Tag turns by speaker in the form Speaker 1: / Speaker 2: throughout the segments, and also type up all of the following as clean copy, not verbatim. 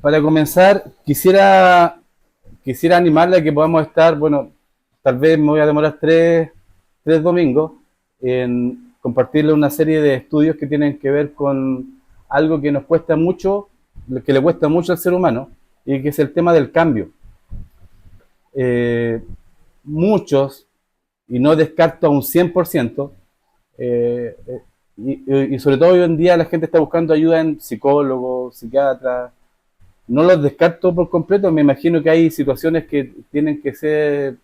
Speaker 1: Para comenzar, quisiera animarle a que podamos estar, bueno, tal vez me voy a demorar tres domingos en compartirle una serie de estudios que tienen que ver con algo que nos cuesta mucho, que le cuesta mucho al ser humano, y que es el tema del cambio. Eh, Muchos, y no descarto a un 100%, eh, eh, y sobre todo hoy en día la gente está buscando ayuda en psicólogos, psiquiatras. No los descarto por completo, me imagino que hay situaciones que tienen que ser,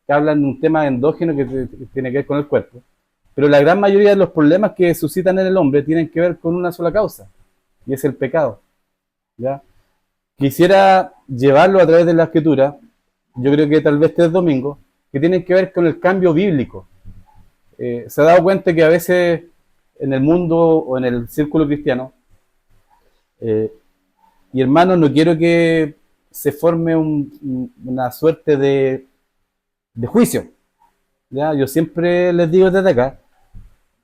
Speaker 1: que hablan de un tema endógeno que tiene que ver con el cuerpo. Pero la gran mayoría de los problemas que suscitan en el hombre tienen que ver con una sola causa, y es el pecado. ¿Ya? Quisiera llevarlo a través de la escritura, yo creo que tal vez 3 domingos, que tienen que ver con el cambio bíblico. Se ha dado cuenta que a veces en el mundo o en el círculo cristiano, eh, y hermanos, no quiero que se forme una suerte de juicio. ¿Ya? Yo siempre les digo desde acá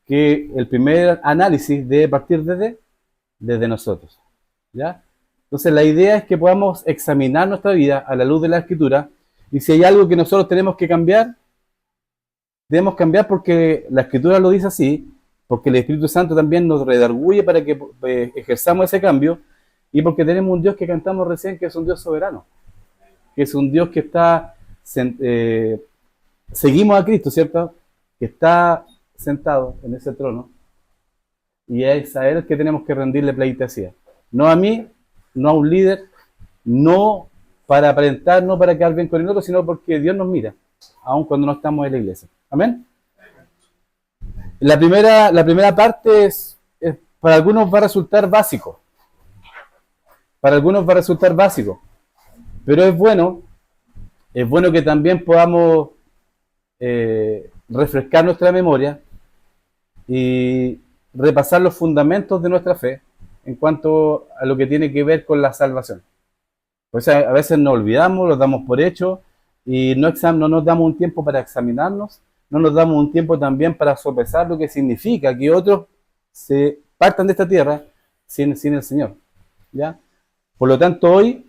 Speaker 1: que el primer análisis debe partir desde nosotros. ¿Ya? Entonces la idea es que podamos examinar nuestra vida a la luz de la escritura, y si hay algo que nosotros tenemos que cambiar, debemos cambiar porque la escritura lo dice así, porque el Espíritu Santo también nos redarguye para que ejerzamos ese cambio, y porque tenemos un Dios que cantamos recién, que es un Dios soberano, que es un Dios que está, eh, seguimos a Cristo, ¿cierto? Que está sentado en ese trono, y es a Él que tenemos que rendirle pleitesía. No a mí, no a un líder, no para aparentar, no para quedar bien con el otro, sino porque Dios nos mira, aun cuando no estamos en la iglesia. Amén. La primera parte para algunos va a resultar básico, para algunos va a resultar básico, pero es bueno que también podamos refrescar nuestra memoria y repasar los fundamentos de nuestra fe en cuanto a lo que tiene que ver con la salvación. Pues a veces nos olvidamos, los damos por hecho, y no nos damos un tiempo para examinarnos, no nos damos un tiempo también para sopesar lo que significa que otros se partan de esta tierra sin el Señor. ¿Ya? Por lo tanto, hoy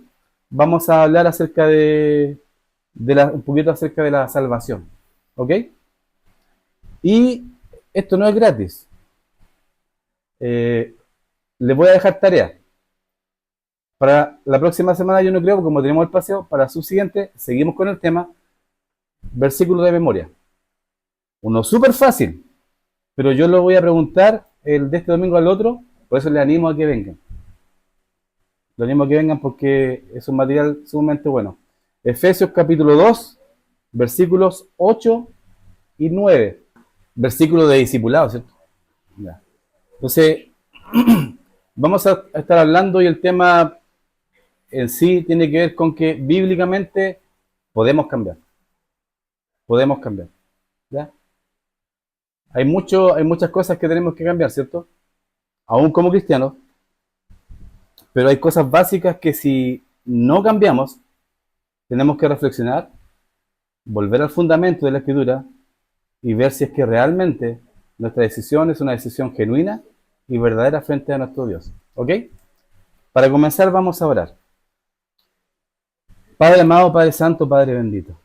Speaker 1: vamos a hablar un poquito acerca de la salvación. ¿Ok? Y esto no es gratis. Eh, Les voy a dejar tarea. Para la próxima semana, yo no creo, como tenemos el paseo, para su siguiente, seguimos con el tema versículo de memoria. Uno súper fácil, pero yo lo voy a preguntar el de este domingo al otro, por eso les animo a que vengan. Lo animo a que vengan porque es un material sumamente bueno. Efesios capítulo 2, versículos 8 y 9. Versículo de discipulado, ¿cierto? Ya. Entonces, vamos a estar hablando, y el tema en sí tiene que ver con que bíblicamente podemos cambiar. Podemos cambiar. ¿Ya? Hay muchas cosas que tenemos que cambiar, ¿cierto? Aún como cristianos, pero hay cosas básicas que si no cambiamos, tenemos que reflexionar, volver al fundamento de la escritura y ver si es que realmente nuestra decisión es una decisión genuina y verdadera frente a nuestro Dios. ¿Ok? Para comenzar vamos a orar. Padre amado, Padre santo, Padre bendito,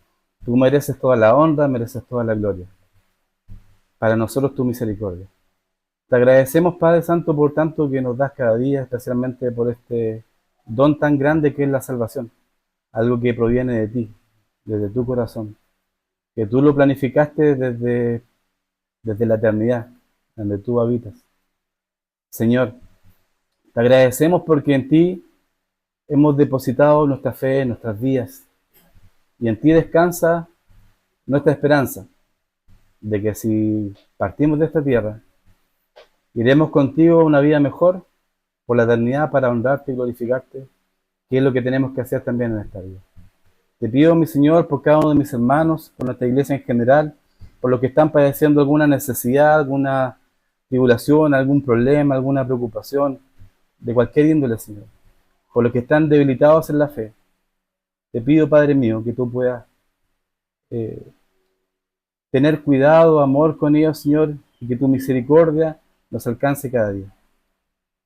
Speaker 1: tú mereces toda la honra, mereces toda la gloria. Para nosotros tu misericordia. Te agradecemos, Padre Santo, por tanto que nos das cada día, especialmente por este don tan grande que es la salvación, algo que proviene de ti, desde tu corazón, que tú lo planificaste desde la eternidad, donde tú habitas. Señor, te agradecemos porque en ti hemos depositado nuestra fe en nuestras vidas, y en ti descansa nuestra esperanza de que si partimos de esta tierra, iremos contigo a una vida mejor por la eternidad para honrarte y glorificarte, que es lo que tenemos que hacer también en esta vida. Te pido, mi Señor, por cada uno de mis hermanos, por nuestra iglesia en general, por los que están padeciendo alguna necesidad, alguna tribulación, algún problema, alguna preocupación, de cualquier índole, Señor, por los que están debilitados en la fe. Te pido, Padre mío, que tú puedas eh, tener cuidado, amor con ellos, Señor, y que tu misericordia nos alcance cada día.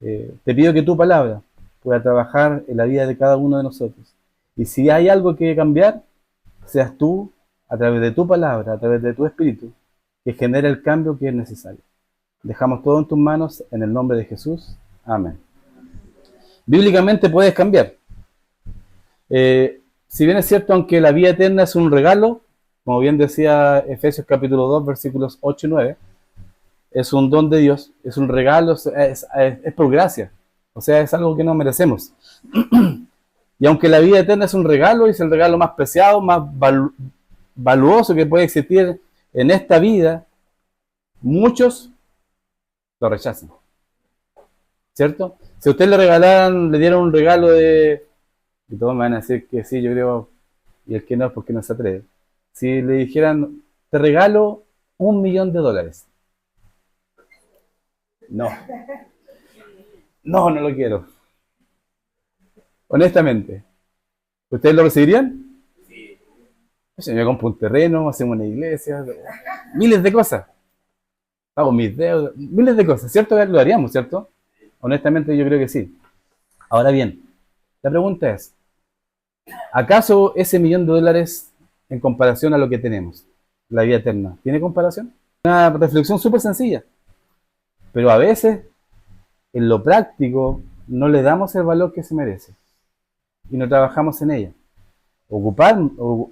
Speaker 1: Te pido que tu palabra pueda trabajar en la vida de cada uno de nosotros. Y si hay algo que cambiar, seas tú, a través de tu palabra, a través de tu espíritu, que genere el cambio que es necesario. Dejamos todo en tus manos, en el nombre de Jesús. Amén. Bíblicamente puedes cambiar. Si bien es cierto, aunque la vida eterna es un regalo, como bien decía Efesios capítulo 2, versículos 8 y 9, es un don de Dios, es un regalo, es por gracia. O sea, es algo que no merecemos. Y aunque la vida eterna es un regalo, es el regalo más preciado, más valuoso que puede existir en esta vida, muchos lo rechazan. ¿Cierto? Si a usted le regalaran, le dieran un regalo de... Y todos me van a decir que sí, yo creo, y el que no es porque no se atreve. Si le dijeran, te regalo $1.000.000. No. No, no lo quiero. Honestamente. ¿Ustedes lo recibirían? Sí. Me compro un terreno, hacemos una iglesia, miles de cosas. Pago mis deudas, miles de cosas, ¿cierto? Lo haríamos, ¿cierto? Honestamente yo creo que sí. Ahora bien, la pregunta es, ¿acaso ese $1.000.000 en comparación a lo que tenemos, la vida eterna, tiene comparación? Una reflexión súper sencilla. Pero a veces, en lo práctico, no le damos el valor que se merece. Y no trabajamos en ella.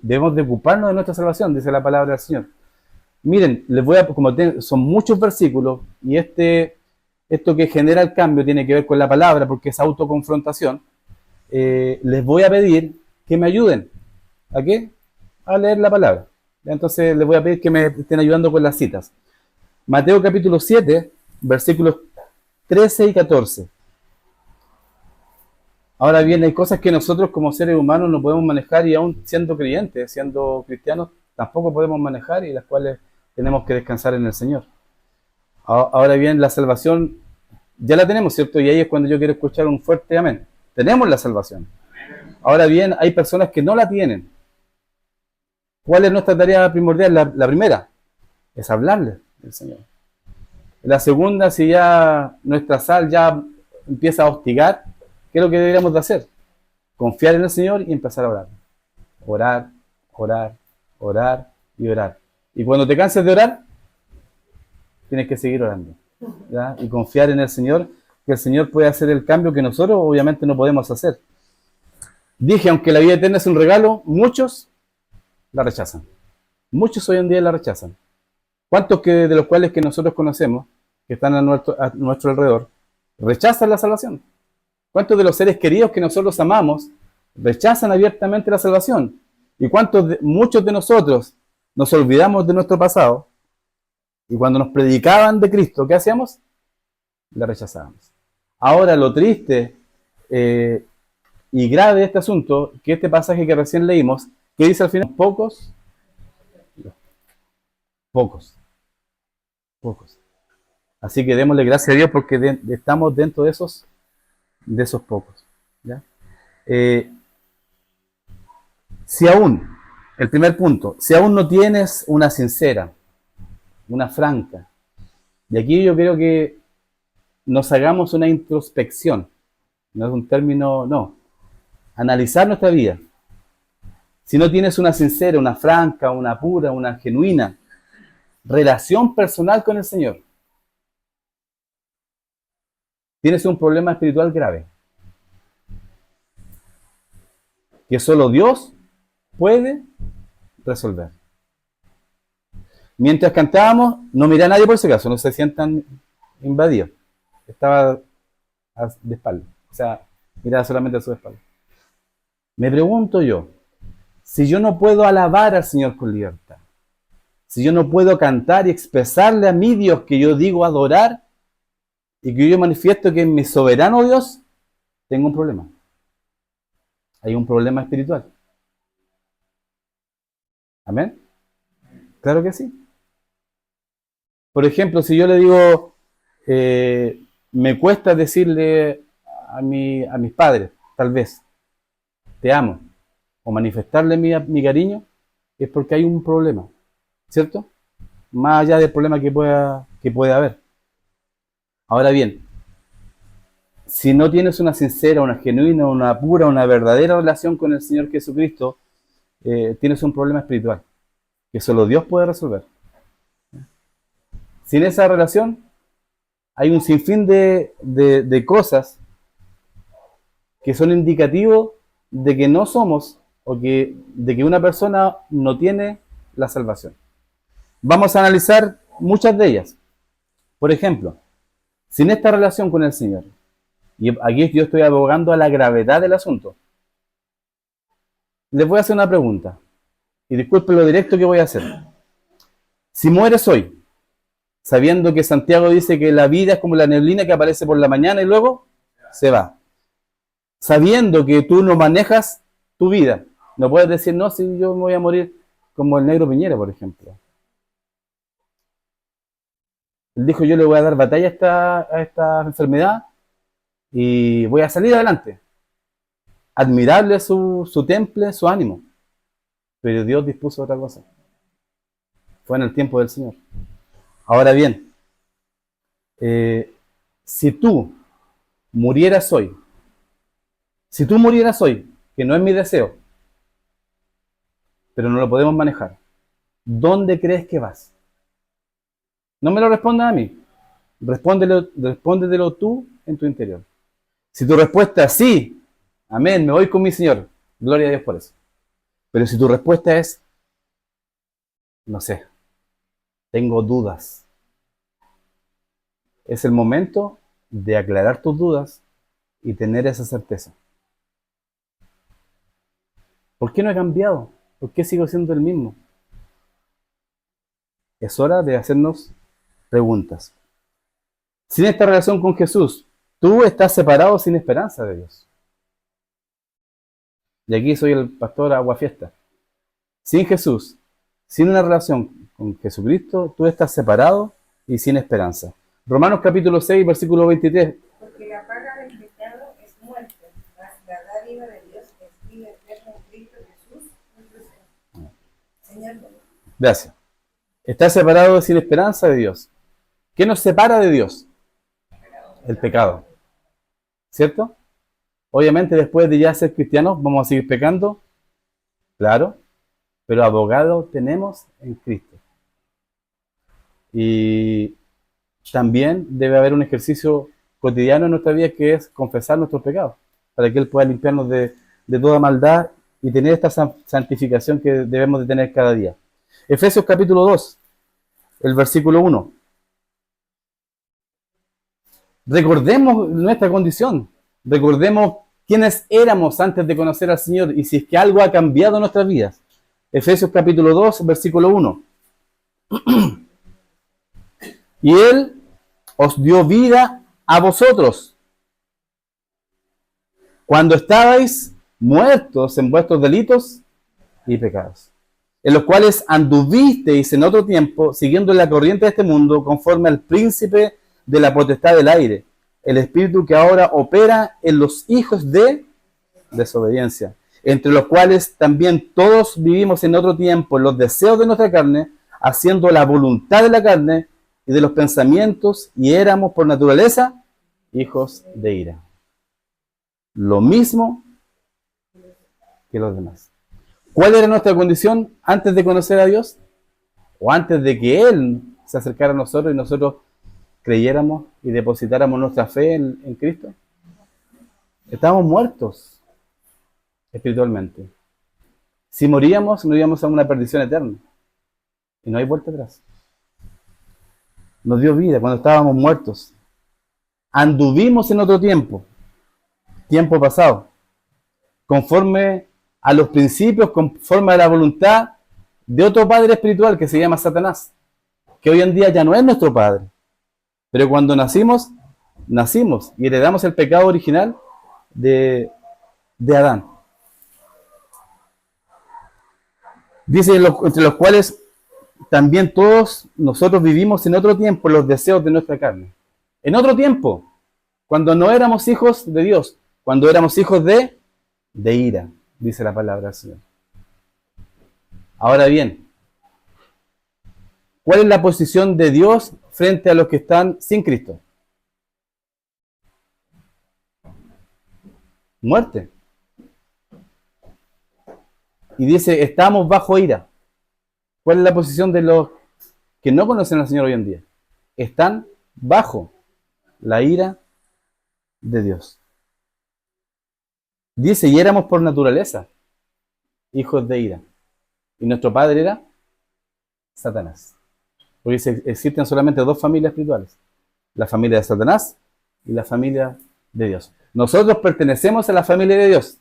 Speaker 1: Debemos de ocuparnos de nuestra salvación, dice la palabra del Señor. Miren, son muchos versículos, y esto que genera el cambio tiene que ver con la palabra, porque es autoconfrontación. Les voy a pedir que me ayuden. ¿A qué? A leer la palabra. Entonces les voy a pedir que me estén ayudando con las citas. Mateo capítulo 7, versículos 13 y 14. Ahora bien, hay cosas que nosotros como seres humanos no podemos manejar, y aún siendo creyentes, siendo cristianos, tampoco podemos manejar, y las cuales tenemos que descansar en el Señor. Ahora bien, la salvación ya la tenemos, ¿cierto? Y ahí es cuando yo quiero escuchar un fuerte amén. Tenemos la salvación. Ahora bien, hay personas que no la tienen. ¿Cuál es nuestra tarea primordial? La primera es hablarle del Señor. La segunda, si ya nuestra sal ya empieza a hostigar, ¿qué es lo que deberíamos de hacer? Confiar en el Señor y empezar a orar. Orar, orar, orar y orar. Y cuando te canses de orar, tienes que seguir orando, ¿ya? Y confiar en el Señor, que el Señor puede hacer el cambio que nosotros obviamente no podemos hacer. Dije, aunque la vida eterna es un regalo, muchos la rechazan. Muchos hoy en día la rechazan. ¿Cuántos de los cuales que nosotros conocemos, que están a nuestro alrededor, rechazan la salvación? ¿Cuántos de los seres queridos que nosotros amamos rechazan abiertamente la salvación? ¿Y muchos de nosotros nos olvidamos de nuestro pasado, y cuando nos predicaban de Cristo, ¿qué hacíamos? La rechazábamos. Ahora, lo triste y grave de este asunto, que este pasaje que recién leímos, ¿qué dice al final? Pocos. Así que démosle gracias a Dios porque estamos dentro de esos pocos, ¿ya? Si aún, el primer punto, si aún no tienes una sincera, una franca, y aquí yo creo que nos hagamos una introspección, no es un término, no, analizar nuestra vida. Si no tienes una sincera, una franca, una pura, una genuina relación personal con el Señor, tienes un problema espiritual grave, que solo Dios puede resolver. Mientras cantábamos, no miré a nadie por si acaso, no se sientan invadidos. Estaba de espalda, o sea, miraba solamente a su espalda. Me pregunto yo, si yo no puedo alabar al Señor con libertad, si yo no puedo cantar y expresarle a mi Dios que yo digo adorar, y que yo manifiesto que es mi soberano Dios, tengo un problema. Hay un problema espiritual. ¿Amén? Claro que sí. Por ejemplo, si yo le digo, me cuesta decirle a mis padres, tal vez, te amo, o manifestarle mi cariño, es porque hay un problema, ¿cierto? Más allá del problema que pueda haber. Ahora bien, si no tienes una sincera, una genuina, una pura, una verdadera relación con el Señor Jesucristo, tienes un problema espiritual que solo Dios puede resolver. Sin esa relación, hay un sinfín de cosas que son indicativos de que no somos de que una persona no tiene la salvación. Vamos a analizar muchas de ellas. Por ejemplo, sin esta relación con el Señor, y aquí yo estoy abogando a la gravedad del asunto, les voy a hacer una pregunta, y disculpen lo directo que voy a hacer. Si mueres hoy, sabiendo que Santiago dice que la vida es como la neblina que aparece por la mañana y luego se va, sabiendo que tú no manejas tu vida, no puedes decir, no, si yo me voy a morir como el negro Piñera, por ejemplo. Él dijo, yo le voy a dar batalla a esta enfermedad y voy a salir adelante. Admirable su temple, su ánimo. Pero Dios dispuso otra cosa. Fue en el tiempo del Señor. Ahora bien, si tú murieras hoy, que no es mi deseo, pero no lo podemos manejar, ¿dónde crees que vas? No me lo respondas a mí. Respóndetelo tú en tu interior. Si tu respuesta es sí, amén, me voy con mi Señor, gloria a Dios por eso. Pero si tu respuesta es, no sé, tengo dudas, es el momento de aclarar tus dudas y tener esa certeza. ¿Por qué no he cambiado? ¿Por qué sigo siendo el mismo? Es hora de hacernos preguntas. Sin esta relación con Jesús, tú estás separado sin esperanza de Dios. Y aquí soy el pastor Aguafiesta. Sin Jesús, sin una relación con Jesucristo, tú estás separado y sin esperanza. Romanos capítulo 6, versículo 23.
Speaker 2: Porque la paga del pecado es muerte, mas la dádiva de Dios es vida eterna en Cristo Jesús, nuestro Señor.
Speaker 1: Gracias. Estás separado y sin esperanza de Dios. ¿Qué nos separa de Dios? El pecado. ¿Cierto? Obviamente después de ya ser cristianos vamos a seguir pecando. Claro. Pero abogado tenemos en Cristo. Y también debe haber un ejercicio cotidiano en nuestra vida que es confesar nuestros pecados, para que Él pueda limpiarnos de toda maldad y tener esta santificación que debemos de tener cada día. Efesios capítulo 2, el versículo 1. Recordemos nuestra condición, recordemos quiénes éramos antes de conocer al Señor y si es que algo ha cambiado en nuestras vidas. Efesios capítulo 2, versículo 1. Y Él os dio vida a vosotros cuando estabais muertos en vuestros delitos y pecados, en los cuales anduvisteis en otro tiempo, siguiendo la corriente de este mundo, conforme al príncipe de la potestad del aire, el espíritu que ahora opera en los hijos de desobediencia, entre los cuales también todos vivimos en otro tiempo en los deseos de nuestra carne, haciendo la voluntad de la carne y de los pensamientos, y éramos por naturaleza hijos de ira. Lo mismo que los demás. ¿Cuál era nuestra condición antes de conocer a Dios? O antes de que Él se acercara a nosotros y nosotros creyéramos y depositáramos nuestra fe en Cristo. Estábamos muertos espiritualmente. Si moríamos, nos íbamos a una perdición eterna. Y no hay vuelta atrás. Nos dio vida cuando estábamos muertos. Anduvimos en otro tiempo pasado, conforme a los principios, conforme a la voluntad de otro padre espiritual que se llama Satanás, que hoy en día ya no es nuestro padre. Pero cuando nacimos y heredamos el pecado original de Adán. Dice, entre los cuales también todos nosotros vivimos en otro tiempo los deseos de nuestra carne. En otro tiempo, cuando no éramos hijos de Dios, cuando éramos hijos de ira, dice la palabra del Señor. Ahora bien, ¿cuál es la posición de Dios frente a los que están sin Cristo? Muerte. Y dice, estamos bajo ira. ¿Cuál es la posición de los que no conocen al Señor hoy en día? Están bajo la ira de Dios. Dice, y éramos por naturaleza hijos de ira. Y nuestro padre era Satanás. Porque dice, existen solamente dos familias espirituales. La familia de Satanás y la familia de Dios. Nosotros pertenecemos a la familia de Dios.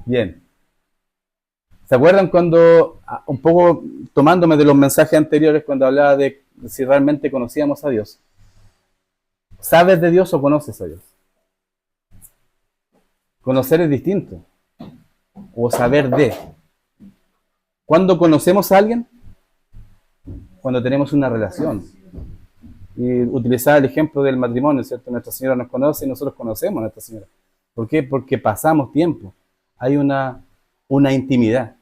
Speaker 1: Bien. ¿Se acuerdan cuando, un poco tomándome de los mensajes anteriores, cuando hablaba de si realmente conocíamos a Dios? ¿Sabes de Dios o conoces a Dios? Conocer es distinto. O saber de. ¿Cuándo conocemos a alguien? Cuando tenemos una relación. Y utilizar el ejemplo del matrimonio, ¿cierto? Nuestra Señora nos conoce y nosotros conocemos a Nuestra Señora. ¿Por qué? Porque pasamos tiempo. Hay una intimidad.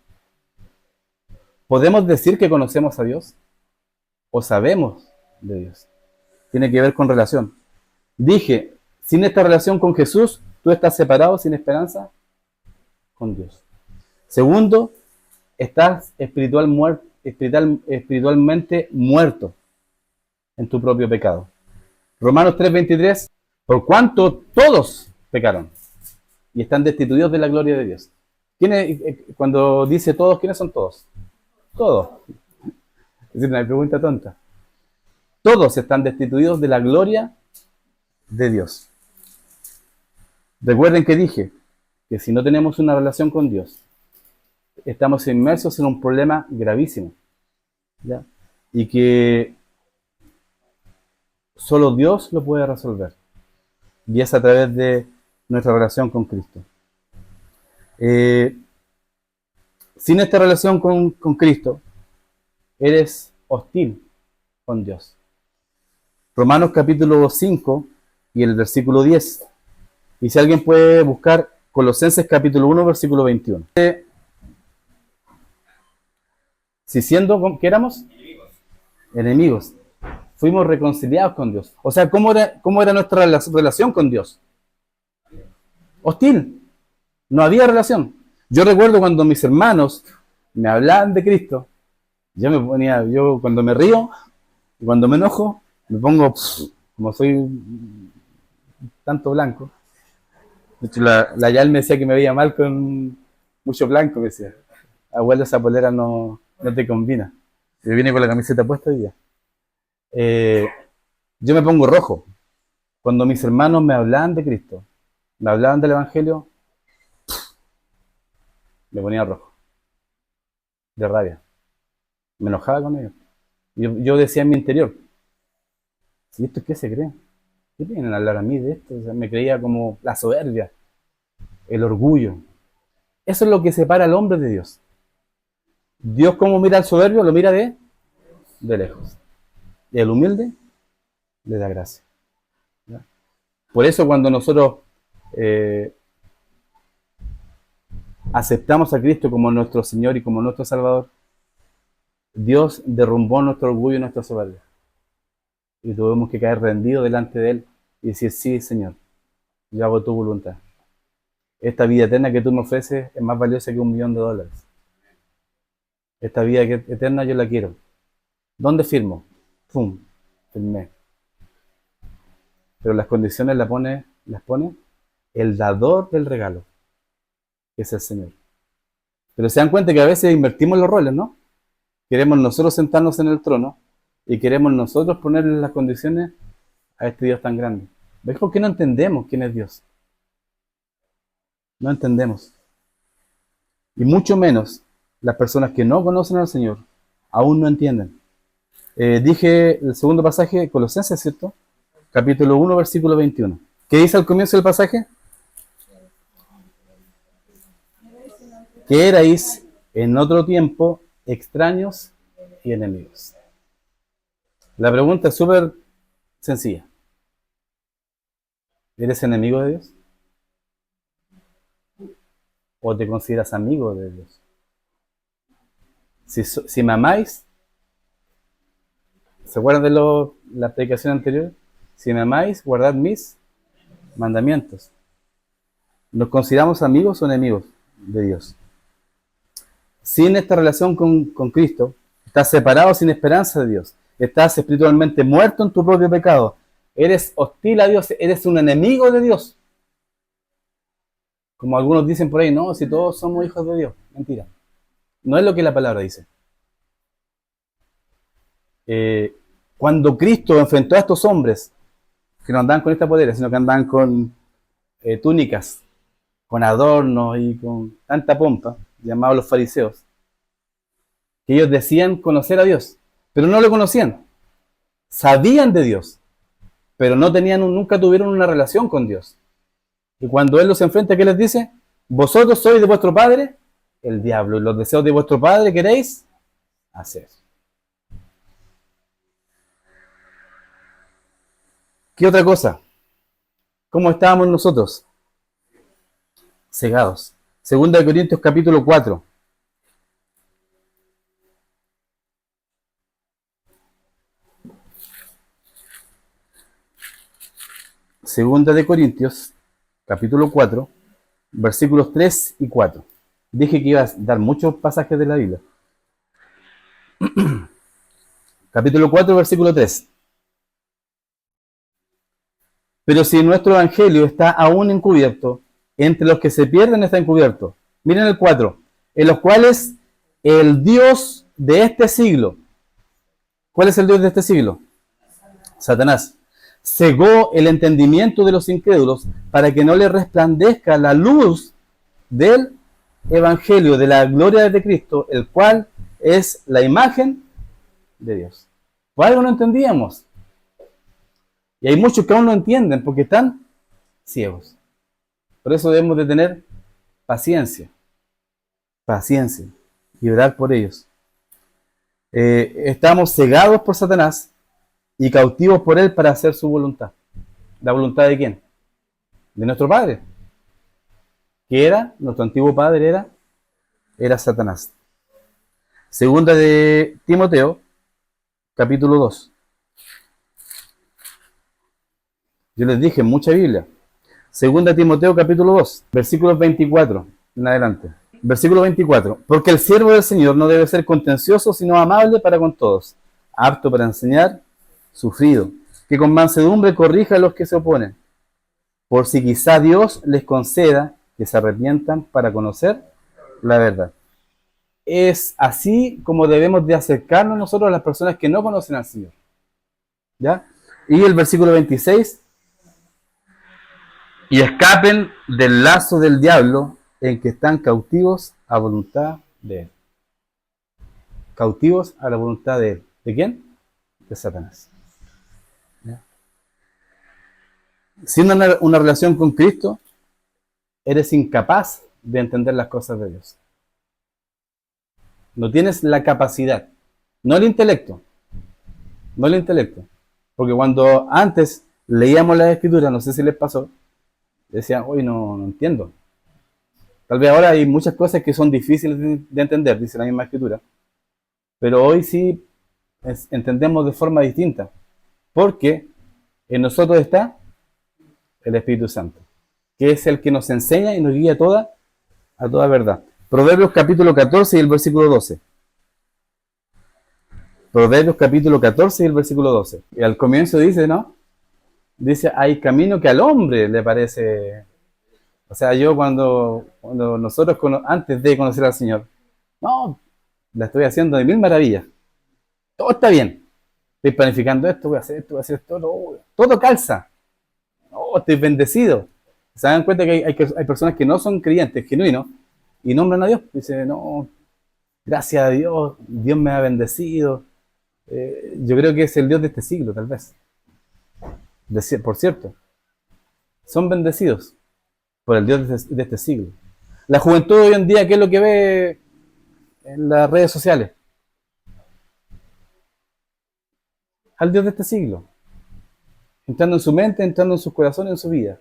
Speaker 1: ¿Podemos decir que conocemos a Dios? ¿O sabemos de Dios? Tiene que ver con relación. Dije, sin esta relación con Jesús, tú estás separado, sin esperanza, con Dios. Segundo, estás espiritualmente muerto en tu propio pecado. Romanos 3:23, por cuanto todos pecaron y están destituidos de la gloria de Dios. Cuando dice todos, ¿quiénes son todos? Todos. Es decir, una pregunta tonta. Todos están destituidos de la gloria de Dios. Recuerden que dije que si no tenemos una relación con Dios, estamos inmersos en un problema gravísimo, ¿ya? Y que solo Dios lo puede resolver. Y es a través de nuestra relación con Cristo. Sin esta relación con Cristo, eres hostil con Dios. Romanos capítulo 5 y el versículo 10. Y si alguien puede buscar Colosenses capítulo 1, versículo 21. Si siendo, ¿qué éramos? Enemigos. Fuimos reconciliados con Dios. O sea, ¿cómo era nuestra relación con Dios? Hostil. No había relación. Yo recuerdo cuando mis hermanos me hablaban de Cristo, yo cuando me río, y cuando me enojo, me pongo, como soy tanto blanco. De hecho, la Yal me decía que me veía mal con mucho blanco, me decía. Abuelo, esa polera no te combina. Yo vine con la camiseta puesta hoy día. Yo me pongo rojo. Cuando mis hermanos me hablaban de Cristo, me hablaban del Evangelio, me ponía rojo. De rabia. Me enojaba con ellos. Yo decía en mi interior, ¿y esto qué se cree? ¿Qué vienen a hablar a mí de esto? O sea, me creía como la soberbia, el orgullo. Eso es lo que separa al hombre de Dios. Dios, como mira al soberbio, lo mira de lejos. Y al humilde le da gracia. ¿Ya? Por eso cuando nosotros aceptamos a Cristo como nuestro Señor y como nuestro Salvador, Dios derrumbó nuestro orgullo y nuestra soberbia. Y tuvimos que caer rendidos delante de Él y decir, sí, Señor, yo hago tu voluntad. Esta vida eterna que tú me ofreces es más valiosa que $1.000.000. Esta vida eterna yo la quiero. ¿Dónde firmo? ¡Pum! Firmé. Pero las condiciones las pone el dador del regalo, que es el Señor. Pero se dan cuenta que a veces invertimos los roles, ¿no? Queremos nosotros sentarnos en el trono y queremos nosotros ponerle las condiciones a este Dios tan grande. ¿Ves por qué no entendemos quién es Dios? No entendemos. Y mucho menos las personas que no conocen al Señor aún no entienden. Dije el segundo pasaje, Colosenses, ¿cierto? Capítulo 1, versículo 21. ¿Qué dice al comienzo del pasaje? Que erais en otro tiempo extraños y enemigos. La pregunta es súper sencilla. ¿Eres enemigo de Dios? ¿O te consideras amigo de Dios? Si me amáis, ¿se acuerdan de la predicación anterior? Si me amáis, guardad mis mandamientos. ¿Nos consideramos amigos o enemigos de Dios? Sin esta relación con Cristo, estás separado sin esperanza de Dios. Estás espiritualmente muerto en tu propio pecado. Eres hostil a Dios, eres un enemigo de Dios. Como algunos dicen por ahí, no, si todos somos hijos de Dios. Mentira. No es lo que la palabra dice. Cuando Cristo enfrentó a estos hombres que no andaban con esta poder, sino que andaban con túnicas, con adornos y con tanta pompa, llamados los fariseos, que ellos decían conocer a Dios, pero no lo conocían. Sabían de Dios, pero no tenían, nunca tuvieron una relación con Dios. Y cuando Él los enfrenta, ¿qué les dice? Vosotros sois de vuestro padre, el diablo, y los deseos de vuestro padre queréis hacer. ¿Qué otra cosa? ¿Cómo estábamos nosotros? Cegados. Segunda de Corintios capítulo 4. Segunda de Corintios capítulo 4, versículos 3 y 4. Dije que iba a dar muchos pasajes de la Biblia. Capítulo 4, versículo 3. Pero si nuestro evangelio está aún encubierto, entre los que se pierden está encubierto. Miren el 4. En los cuales el Dios de este siglo. ¿Cuál es el Dios de este siglo? Satanás. Cegó el entendimiento de los incrédulos para que no les resplandezca la luz del evangelio de la gloria de Cristo, el cual es la imagen de Dios. Por algo no entendíamos. Y hay muchos que aún no entienden porque están ciegos. Por eso debemos de tener paciencia. Paciencia. Y orar por ellos. Estamos cegados por Satanás y cautivos por él para hacer su voluntad. ¿La voluntad de quién? De nuestro Padre. ¿Qué era? Nuestro antiguo padre era Satanás. Segunda de Timoteo, capítulo 2. Yo les dije, mucha Biblia. Segunda de Timoteo, capítulo 2, versículos 24 en adelante. Versículo 24. Porque el siervo del Señor no debe ser contencioso, sino amable para con todos, apto para enseñar, sufrido, que con mansedumbre corrija a los que se oponen, por si quizá Dios les conceda que se arrepientan para conocer la verdad. Es así como debemos de acercarnos nosotros a las personas que no conocen al Señor. ¿Ya? Y el versículo 26. Y escapen del lazo del diablo en que están cautivos a voluntad de él. Cautivos a la voluntad de él. ¿De quién? De Satanás. ¿Ya? Sin una relación con Cristo, eres incapaz de entender las cosas de Dios. No tienes la capacidad, no el intelecto. No el intelecto. Porque cuando antes leíamos las Escrituras, no sé si les pasó, decían, hoy no entiendo. Tal vez ahora hay muchas cosas que son difíciles de entender, dice la misma Escritura. Pero hoy sí entendemos de forma distinta. Porque en nosotros está el Espíritu Santo, que es el que nos enseña y nos guía a toda verdad. Proverbios capítulo 14 y el versículo 12. Proverbios capítulo 14 y el versículo 12. Y al comienzo dice, ¿no? Dice, hay camino que al hombre le parece. O sea, yo cuando nosotros, antes de conocer al Señor, no, la estoy haciendo de mil maravillas. Todo está bien. Estoy planificando esto, voy a hacer esto, todo calza. No, estoy bendecido. Se dan cuenta que hay personas que no son creyentes, genuinos, y nombran a Dios. Dice, no, gracias a Dios, Dios me ha bendecido. Yo creo que es el Dios de este siglo, tal vez. Por cierto, son bendecidos por el Dios de este siglo. La juventud hoy en día, ¿qué es lo que ve en las redes sociales? Al Dios de este siglo. Entrando en su mente, entrando en sus corazones, en su vida.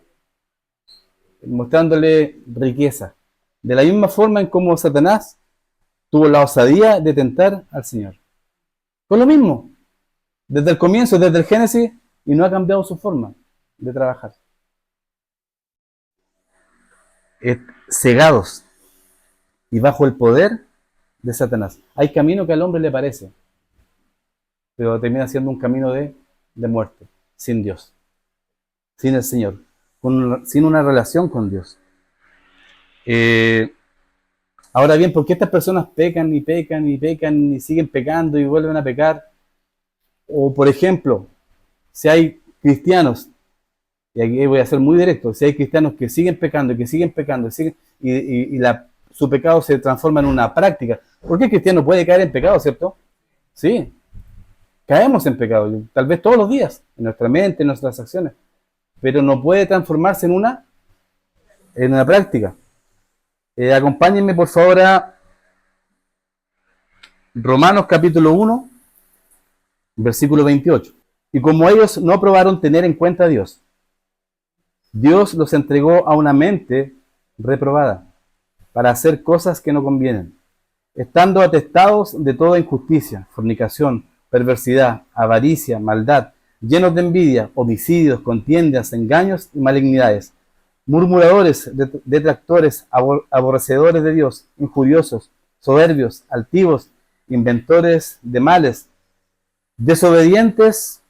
Speaker 1: Mostrándole riqueza. De la misma forma en como Satanás tuvo la osadía de tentar al Señor. Con lo mismo. Desde el comienzo, desde el Génesis, y no ha cambiado su forma de trabajar. cegados y bajo el poder de Satanás. Hay camino que al hombre le parece, pero termina siendo un camino de muerte, sin Dios, sin el Señor, sin una relación con Dios. Ahora bien, ¿por qué estas personas pecan y pecan y pecan y siguen pecando y vuelven a pecar? O, por ejemplo, si hay cristianos, y aquí voy a ser muy directo, si hay cristianos que siguen pecando y que siguen pecando su pecado se transforma en una práctica, ¿por qué el cristiano puede caer en pecado, cierto? Sí, caemos en pecado, tal vez todos los días, en nuestra mente, en nuestras acciones, pero no puede transformarse en una práctica. Acompáñenme por favor a Romanos capítulo 1, versículo 28. Y como ellos no probaron tener en cuenta a Dios, Dios los entregó a una mente reprobada para hacer cosas que no convienen, estando atestados de toda injusticia, fornicación, perversidad, avaricia, maldad, llenos de envidia, homicidios, contiendas, engaños y malignidades, murmuradores, detractores, aborrecedores de Dios, injuriosos, soberbios, altivos, inventores de males, desobedientes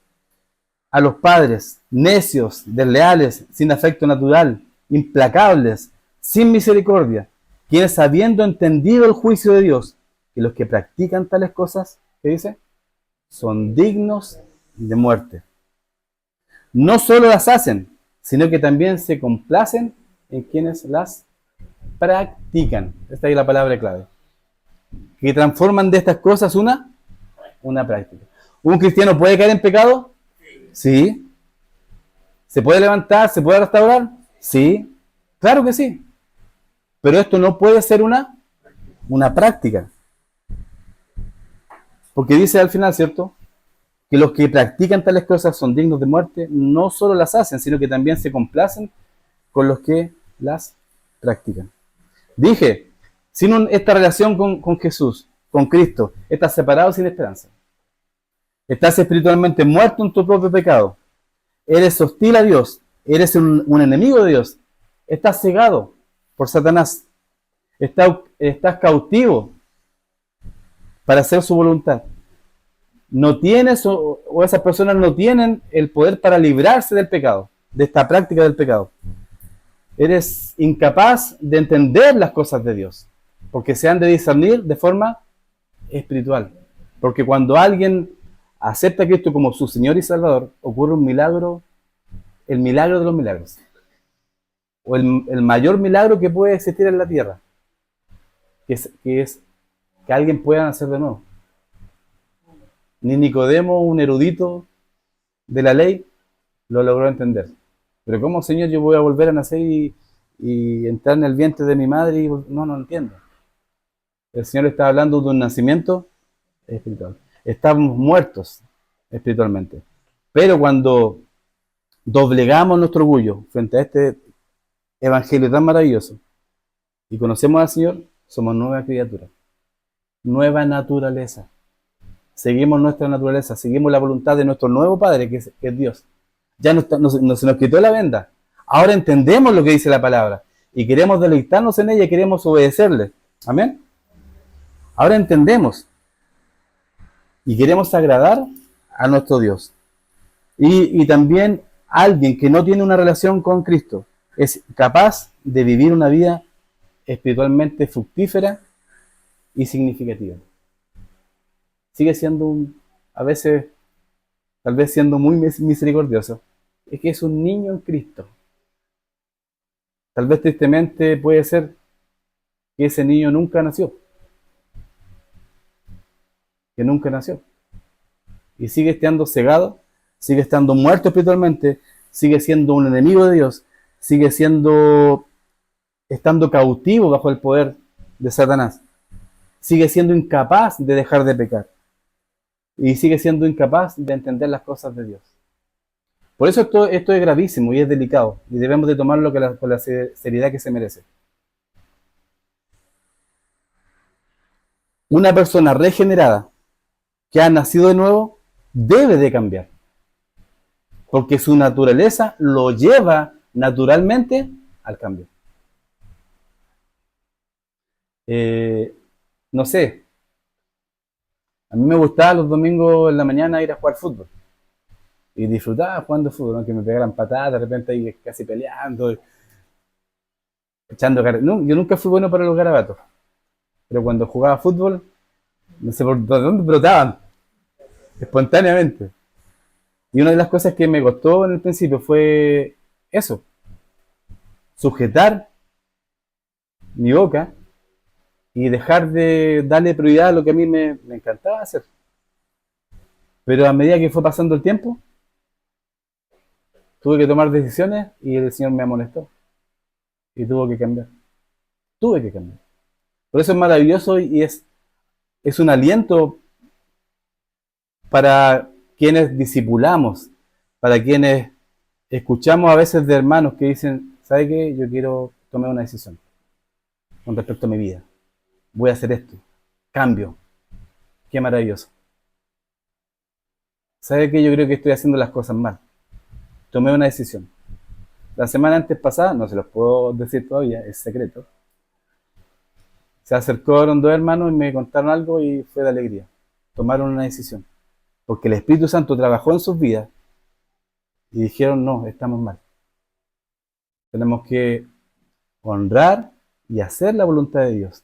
Speaker 1: a los padres, necios, desleales, sin afecto natural, implacables, sin misericordia, quienes habiendo entendido el juicio de Dios, que los que practican tales cosas, ¿qué dice? Son dignos de muerte. No solo las hacen, sino que también se complacen en quienes las practican. Esta es la palabra clave. Que transforman de estas cosas una práctica. ¿Un cristiano puede caer en pecado? Sí. ¿Se puede levantar? ¿Se puede restaurar? Sí. Claro que sí. Pero esto no puede ser una práctica. Porque dice al final, ¿cierto? Que los que practican tales cosas son dignos de muerte, no solo las hacen, sino que también se complacen con los que las practican. Dije, sin esta relación con Jesús, con Cristo, estás separado sin esperanza. Estás espiritualmente muerto en tu propio pecado. Eres hostil a Dios. Eres un enemigo de Dios. Estás cegado por Satanás. Estás cautivo para hacer su voluntad. No tienes, o esas personas no tienen el poder para librarse del pecado, de esta práctica del pecado. Eres incapaz de entender las cosas de Dios, porque se han de discernir de forma espiritual. Porque cuando alguien acepta a Cristo como su Señor y Salvador, ocurre un milagro, el milagro de los milagros, o el mayor milagro que puede existir en la tierra, que es que alguien pueda nacer de nuevo. Ni Nicodemo, un erudito de la ley, lo logró entender. Pero ¿cómo, Señor, yo voy a volver a nacer y entrar en el vientre de mi madre? No entiendo. El Señor está hablando de un nacimiento espiritual. Estamos muertos espiritualmente. Pero cuando doblegamos nuestro orgullo frente a este evangelio tan maravilloso y conocemos al Señor, somos nueva criatura, nueva naturaleza. Seguimos nuestra naturaleza, seguimos la voluntad de nuestro nuevo Padre, que es Dios. Ya se nos quitó la venda. Ahora entendemos lo que dice la palabra y queremos deleitarnos en ella y queremos obedecerle. Amén. Ahora entendemos y queremos agradar a nuestro Dios. Y también alguien que no tiene una relación con Cristo es capaz de vivir una vida espiritualmente fructífera y significativa. Sigue siendo a veces, tal vez siendo muy misericordioso, es que es un niño en Cristo. Tal vez tristemente puede ser que ese niño nunca nació. Que nunca nació. Y sigue estando cegado, sigue estando muerto espiritualmente, sigue siendo un enemigo de Dios, sigue estando cautivo bajo el poder de Satanás. Sigue siendo incapaz de dejar de pecar. Y sigue siendo incapaz de entender las cosas de Dios. Por eso esto es gravísimo y es delicado. Y debemos de tomarlo con la seriedad que se merece. Una persona regenerada que ha nacido de nuevo debe de cambiar. Porque su naturaleza lo lleva naturalmente al cambio. Eh, no sé, a mí me gustaba los domingos en la mañana ir a jugar fútbol. Y disfrutaba jugando fútbol, aunque me pegaran patadas, de repente ahí casi peleando, echando no, yo nunca fui bueno para los garabatos, pero cuando jugaba fútbol, no sé por dónde brotaban, espontáneamente. Y una de las cosas que me costó en el principio fue eso, sujetar mi boca y dejar de darle prioridad a lo que a mí me encantaba hacer. Pero a medida que fue pasando el tiempo, tuve que tomar decisiones y el Señor me amonestó y tuvo que cambiar. Tuve que cambiar. Por eso es maravilloso y es un aliento para quienes discipulamos, para quienes escuchamos a veces de hermanos que dicen, ¿sabe qué? Yo quiero tomar una decisión con respecto a mi vida. Voy a hacer esto. Cambio. Qué maravilloso. ¿Sabe qué? Yo creo que estoy haciendo las cosas mal. Tomé una decisión. La semana antes pasada, no se los puedo decir todavía, es secreto. Se acercaron dos hermanos y me contaron algo y fue de alegría. Tomaron una decisión. Porque el Espíritu Santo trabajó en sus vidas y dijeron, no, estamos mal. Tenemos que honrar y hacer la voluntad de Dios.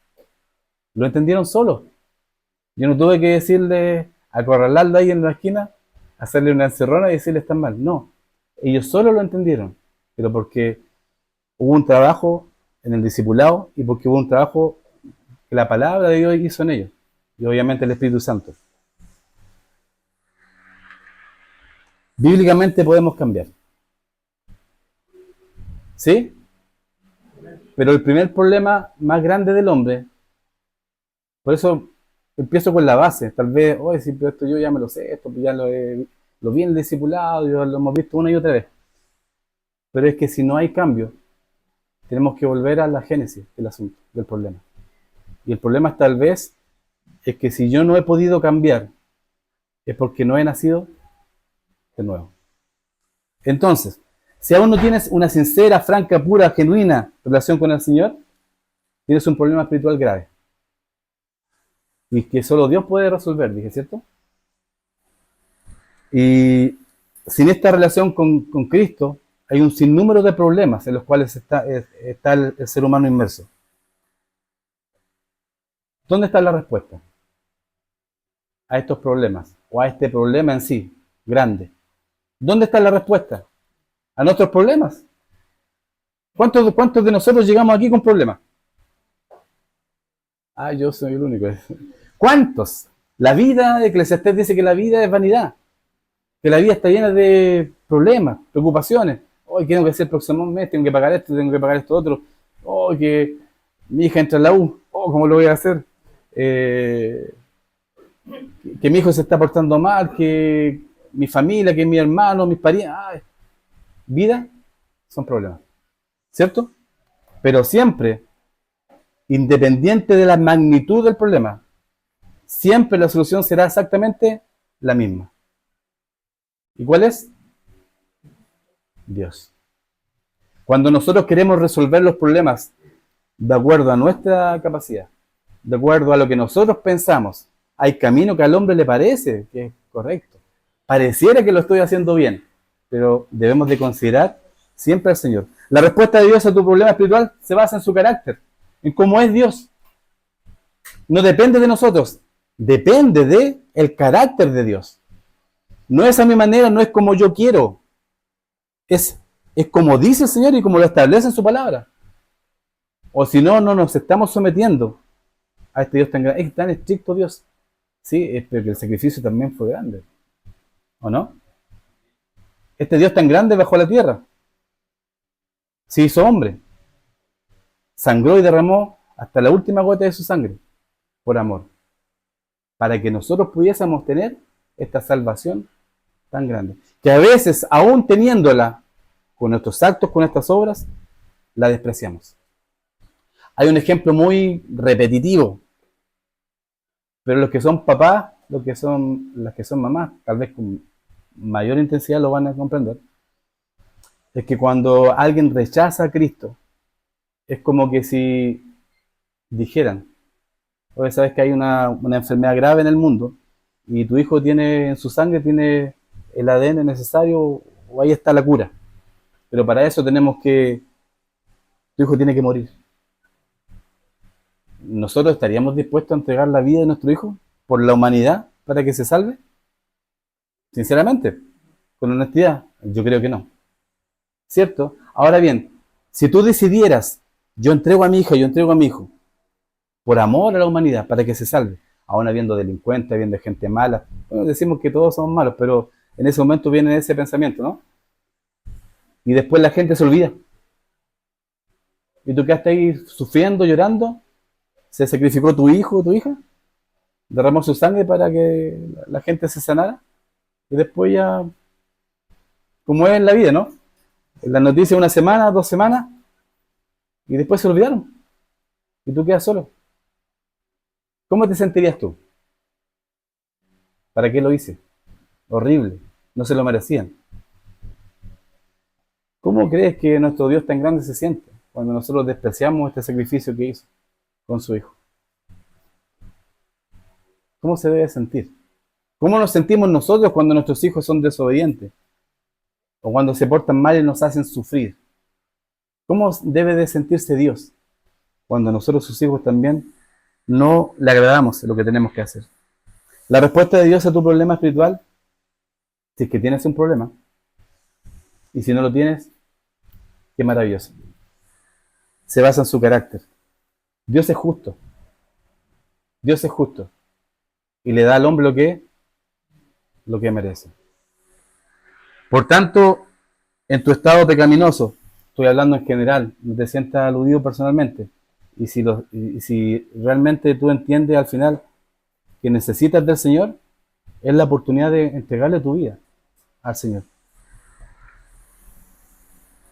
Speaker 1: Lo entendieron solos. Yo no tuve que decirle, acorralarlo ahí en la esquina, hacerle una encerrona y decirle están mal. No, ellos solo lo entendieron, pero porque hubo un trabajo en el discipulado y porque hubo un trabajo que la palabra de Dios hizo en ellos. Y obviamente el Espíritu Santo. Bíblicamente podemos cambiar. ¿Sí? Pero el primer problema más grande del hombre, por eso empiezo con la base, tal vez, oye, si esto yo ya me lo sé, esto ya lo vi en el discipulado, yo lo hemos visto una y otra vez. Pero es que si no hay cambio, tenemos que volver a la génesis del asunto, del problema. Y el problema tal vez es que si yo no he podido cambiar, es porque no he nacido de nuevo. Entonces, si aún no tienes una sincera, franca, pura, genuina relación con el Señor, tienes un problema espiritual grave. Y que solo Dios puede resolver, dije, ¿cierto? Y sin esta relación con Cristo, hay un sinnúmero de problemas en los cuales está el ser humano inmerso. ¿Dónde está la respuesta a estos problemas? O a este problema en sí, grande. ¿Dónde está la respuesta? A nuestros problemas. ¿Cuántos de nosotros llegamos aquí con problemas? Ah, yo soy el único. ¿Cuántos? La vida, Eclesiastés dice que la vida es vanidad. Que la vida está llena de problemas, preocupaciones. Hoy tengo que hacer el próximo mes, tengo que pagar esto, tengo que pagar esto otro. Oh, que mi hija entra en la U. Oh, ¿cómo lo voy a hacer? Que mi hijo se está portando mal, que mi familia, que mi hermano, mis parientes. Ay, vida son problemas, ¿cierto? Pero siempre, independiente de la magnitud del problema, siempre la solución será exactamente la misma. ¿Y cuál es? Dios. Cuando nosotros queremos resolver los problemas de acuerdo a nuestra capacidad, de acuerdo a lo que nosotros pensamos, hay camino que al hombre le parece que es correcto. Pareciera que lo estoy haciendo bien, pero debemos de considerar siempre al Señor. La respuesta de Dios a tu problema espiritual se basa en su carácter, en cómo es Dios. No depende de nosotros, depende de el carácter de Dios. No es a mi manera, no es como yo quiero. Es como dice el Señor y como lo establece en su palabra. O si no, no nos estamos sometiendo a este Dios tan grande. Es tan estricto Dios. Sí, es porque el sacrificio también fue grande. ¿O no? Este Dios tan grande bajó a la tierra. Se hizo hombre. Sangró y derramó hasta la última gota de su sangre. Por amor. Para que nosotros pudiésemos tener esta salvación tan grande. Que a veces, aún teniéndola, con nuestros actos, con nuestras obras, la despreciamos. Hay un ejemplo muy repetitivo, pero los que son papás, las que son mamás, tal vez con mayor intensidad lo van a comprender, es que cuando alguien rechaza a Cristo, es como que si dijeran, Oye, sabes que hay una enfermedad grave en el mundo y tu hijo tiene en su sangre tiene el ADN necesario o ahí está la cura. Pero para eso tu hijo tiene que morir. ¿Nosotros estaríamos dispuestos a entregar la vida de nuestro hijo por la humanidad para que se salve? Sinceramente, con honestidad, yo creo que no. ¿Cierto? Ahora bien, si tú decidieras, yo entrego a mi hija, yo entrego a mi hijo, por amor a la humanidad, para que se salve, aún habiendo delincuentes, habiendo gente mala, bueno, decimos que todos somos malos, pero en ese momento viene ese pensamiento, ¿no? Y después la gente se olvida. Y tú quedaste ahí sufriendo, llorando, se sacrificó tu hijo o tu hija, derramó su sangre para que la gente se sanara, y después ya, como es en la vida, ¿no? En las noticias una semana, 2 semanas, y después se olvidaron, y tú quedas solo. ¿Cómo te sentirías tú? ¿Para qué lo hice? Horrible, no se lo merecían. ¿Cómo crees que nuestro Dios tan grande se siente cuando nosotros despreciamos este sacrificio que hizo con su Hijo? ¿Cómo se debe sentir? ¿Cómo nos sentimos nosotros cuando nuestros hijos son desobedientes? O cuando se portan mal y nos hacen sufrir. ¿Cómo debe de sentirse Dios cuando nosotros, sus hijos, también no le agradamos en lo que tenemos que hacer? La respuesta de Dios a tu problema espiritual, si es que tienes un problema, y si no lo tienes, qué maravilloso. Se basa en su carácter. Dios es justo. Dios es justo. Y le da al hombre lo que merece. Por tanto, en tu estado pecaminoso, estoy hablando en general, no te sientas aludido personalmente. Y si realmente tú entiendes al final que necesitas del Señor, es la oportunidad de entregarle tu vida al Señor.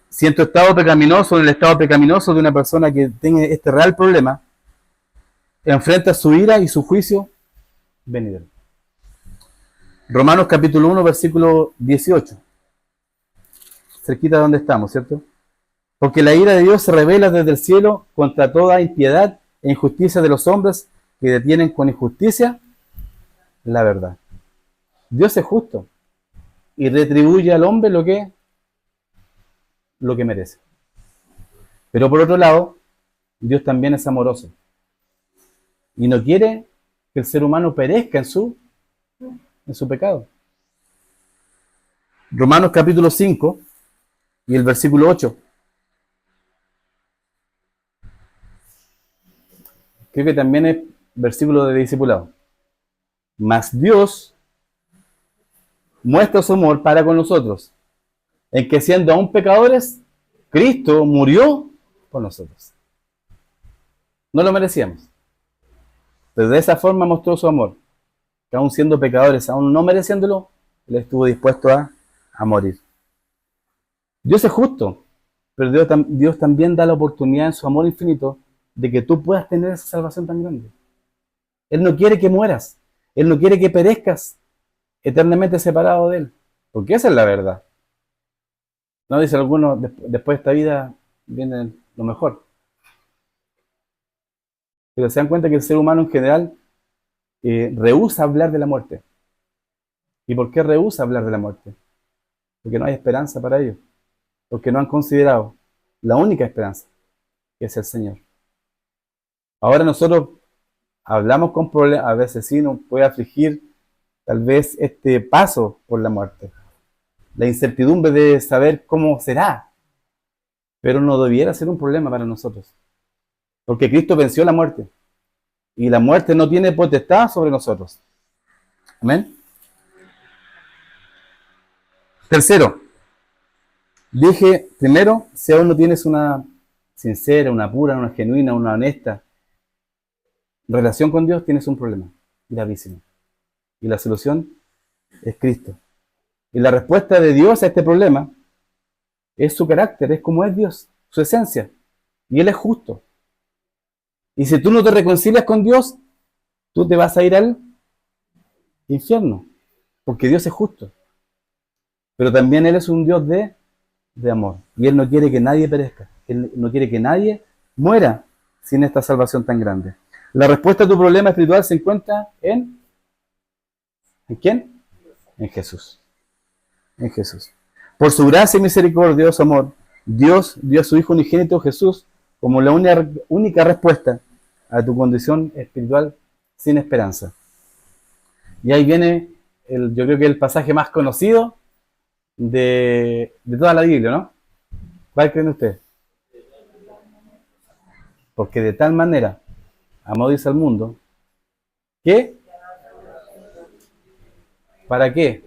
Speaker 1: Si en tu estado pecaminoso, en el estado pecaminoso de una persona que tiene este real problema, enfrenta su ira y su juicio venidero. Romanos capítulo 1, versículo 18. Cerquita de donde estamos, ¿cierto? Porque la ira de Dios se revela desde el cielo contra toda impiedad e injusticia de los hombres que detienen con injusticia la verdad. Dios es justo y retribuye al hombre lo que merece. Pero por otro lado, Dios también es amoroso y no quiere que el ser humano perezca en su pecado. Romanos capítulo 5 y el versículo 8. Creo que también es versículo de discipulado. Mas Dios muestra su amor para con nosotros, en que siendo aún pecadores, Cristo murió por nosotros. No lo merecíamos, pero de esa forma mostró su amor, que aún siendo pecadores, aún no mereciéndolo, Él estuvo dispuesto a morir. Dios es justo, pero Dios también da la oportunidad en su amor infinito de que tú puedas tener esa salvación tan grande. Él no quiere que mueras, Él no quiere que perezcas eternamente separado de Él, porque esa es la verdad. No dice alguno, después de esta vida viene lo mejor. Pero se dan cuenta que el ser humano en general rehúsa hablar de la muerte. ¿Y por qué rehúsa hablar de la muerte? Porque no hay esperanza para ellos. Porque no han considerado la única esperanza, que es el Señor. Ahora nosotros hablamos con problemas, a veces sí nos puede afligir tal vez este paso por la muerte. La incertidumbre de saber cómo será. Pero no debiera ser un problema para nosotros. Porque Cristo venció la muerte. Y la muerte no tiene potestad sobre nosotros. Amén. Tercero, dije primero, si aún no tienes una sincera, una pura, una genuina, una honesta relación con Dios, tienes un problema gravísimo. Y la solución es Cristo. Y la respuesta de Dios a este problema es su carácter, es como es Dios, su esencia. Y Él es justo. Y si tú no te reconcilias con Dios, tú te vas a ir al infierno, porque Dios es justo. Pero también Él es un Dios de amor. Y Él no quiere que nadie perezca. Él no quiere que nadie muera sin esta salvación tan grande. La respuesta a tu problema espiritual se encuentra ¿en quién? En Jesús. En Jesús. Por su gracia y misericordia, Dios amor, Dios dio a su Hijo unigénito Jesús como la única respuesta a tu condición espiritual sin esperanza. Y ahí viene, yo creo que el pasaje más conocido de toda la Biblia, ¿no? ¿Cuál creen ustedes? Porque de tal manera amó Dios al mundo, que, ¿para qué?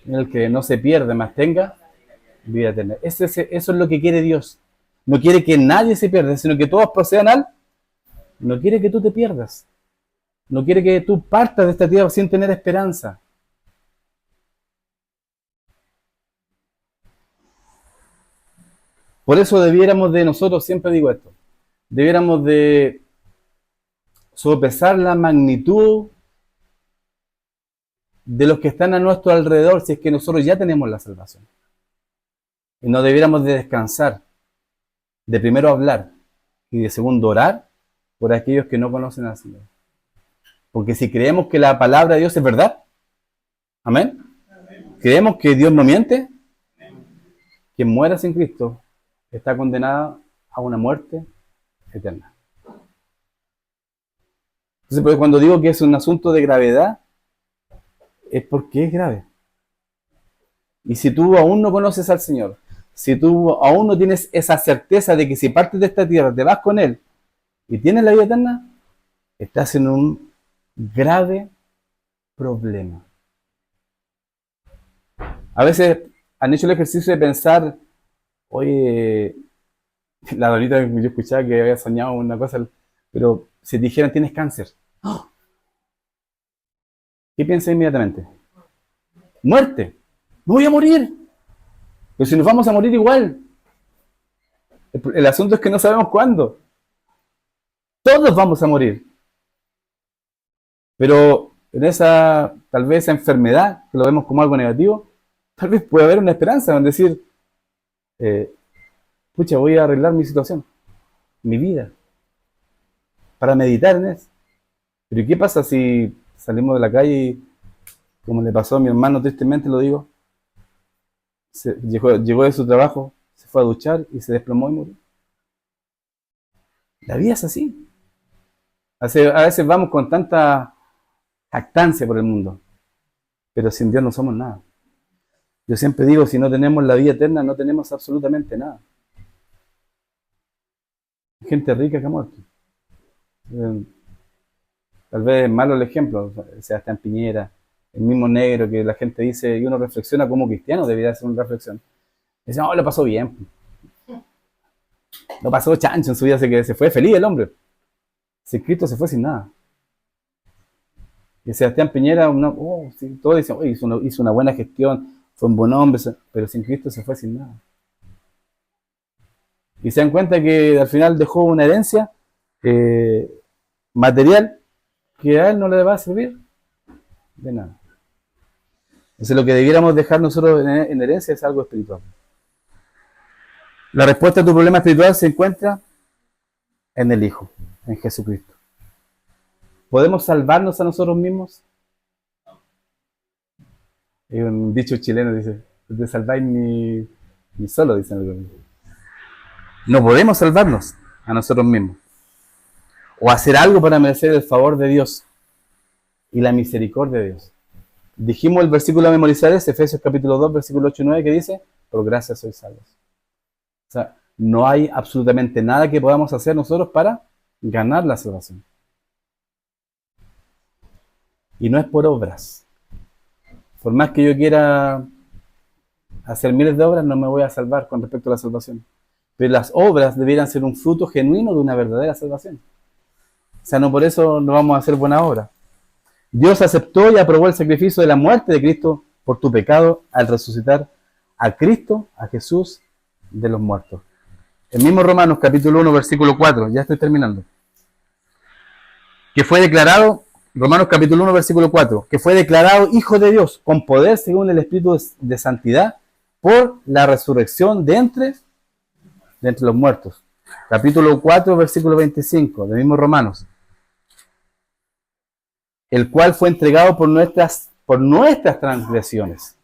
Speaker 1: El que no se pierde, más tenga vida eterna. Eso es lo que quiere Dios. No quiere que nadie se pierda, sino que todos procedan al... No quiere que tú te pierdas. No quiere que tú partas de esta tierra sin tener esperanza. Por eso debiéramos de nosotros, siempre digo esto, debiéramos de sopesar la magnitud de los que están a nuestro alrededor si es que nosotros ya tenemos la salvación. Y no debiéramos de descansar, de primero hablar y de segundo orar por aquellos que no conocen al Señor. Porque si creemos que la palabra de Dios es verdad, amén, creemos que Dios no miente, quien muera sin Cristo está condenado a una muerte eterna. Entonces, pues, cuando digo que es un asunto de gravedad, es porque es grave. Y si tú aún no conoces al Señor, si tú aún no tienes esa certeza de que si partes de esta tierra te vas con Él y tienes la vida eterna, estás en un grave problema. A veces han hecho el ejercicio de pensar, oye, la donita que yo escuchaba que había soñado una cosa, pero si te dijeran tienes cáncer, ¡oh! ¿Qué piensas inmediatamente? Muerte, me voy a morir. Pero si nos vamos a morir igual. El asunto es que no sabemos cuándo. Todos vamos a morir. Pero en esa, tal vez esa enfermedad, que lo vemos como algo negativo, tal vez puede haber una esperanza en decir, pucha, voy a arreglar mi situación, mi vida, para meditar en eso. Pero ¿qué pasa si salimos de la calle y, como le pasó a mi hermano, tristemente lo digo, llegó de su trabajo, se fue a duchar y se desplomó y murió? La vida es así. A veces vamos con tanta jactancia por el mundo, pero sin Dios no somos nada. Yo siempre digo, si no tenemos la vida eterna, no tenemos absolutamente nada. Gente rica que ha muerto. Tal vez es malo el ejemplo, Sebastián Piñera, el mismo negro que la gente dice, y uno reflexiona como cristiano, debería hacer una reflexión. Dice, no, lo pasó bien. Lo pasó chancho en su vida, se fue feliz el hombre. Sin Cristo se fue sin nada. Y Sebastián Piñera, sí, todos dicen, oye, hizo una buena gestión, fue un buen hombre, pero sin Cristo se fue sin nada. Y se dan cuenta que al final dejó una herencia material que a él no le va a servir de nada. Entonces lo que debiéramos dejar nosotros en herencia es algo espiritual. La respuesta a tu problema espiritual se encuentra en el Hijo, en Jesucristo. ¿Podemos salvarnos a nosotros mismos? Hay un dicho chileno, dice, no te salváis ni solo, dicen algunos. No podemos salvarnos a nosotros mismos. O hacer algo para merecer el favor de Dios y la misericordia de Dios. Dijimos el versículo a memorizar es Efesios capítulo 2, versículo 8 y 9, que dice, por gracia sois salvos. O sea, no hay absolutamente nada que podamos hacer nosotros para ganar la salvación. Y no es por obras. Por más que yo quiera hacer miles de obras, no me voy a salvar con respecto a la salvación. Pero las obras debieran ser un fruto genuino de una verdadera salvación. O sea, no por eso no vamos a hacer buena obra. Dios aceptó y aprobó el sacrificio de la muerte de Cristo por tu pecado al resucitar a Cristo, a Jesús, de los muertos. El mismo Romanos capítulo 1, versículo 4, ya estoy terminando. Que fue declarado, Romanos capítulo 1, versículo 4, que fue declarado Hijo de Dios con poder según el Espíritu de santidad por la resurrección de entre los muertos. Capítulo 4, versículo 25, del mismo Romanos. el cual fue entregado por nuestras transgresiones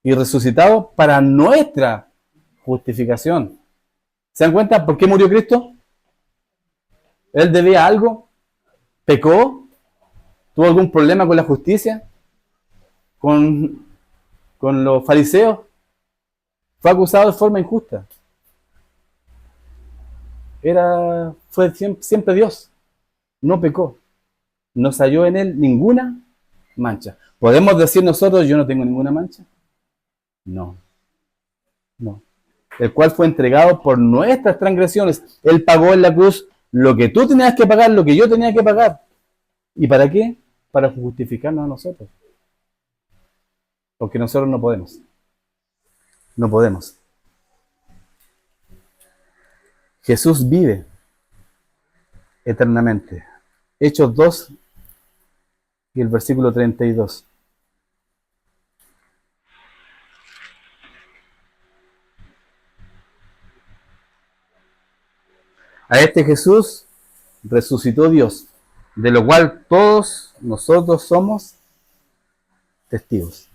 Speaker 1: y resucitado para nuestra justificación. ¿Se dan cuenta por qué murió Cristo? ¿Él debía algo? ¿Pecó? ¿Tuvo algún problema con la justicia? ¿Con los fariseos? Fue acusado de forma injusta. Fue siempre Dios. No pecó. No se halló en él ninguna mancha. ¿Podemos decir nosotros, yo no tengo ninguna mancha? No. No. El cual fue entregado por nuestras transgresiones. Él pagó en la cruz lo que tú tenías que pagar, lo que yo tenía que pagar. ¿Y para qué? Para justificarnos a nosotros. Porque nosotros no podemos. No podemos. Jesús vive eternamente. Hechos 2 y el versículo 32. A este Jesús resucitó Dios, de lo cual todos nosotros somos testigos.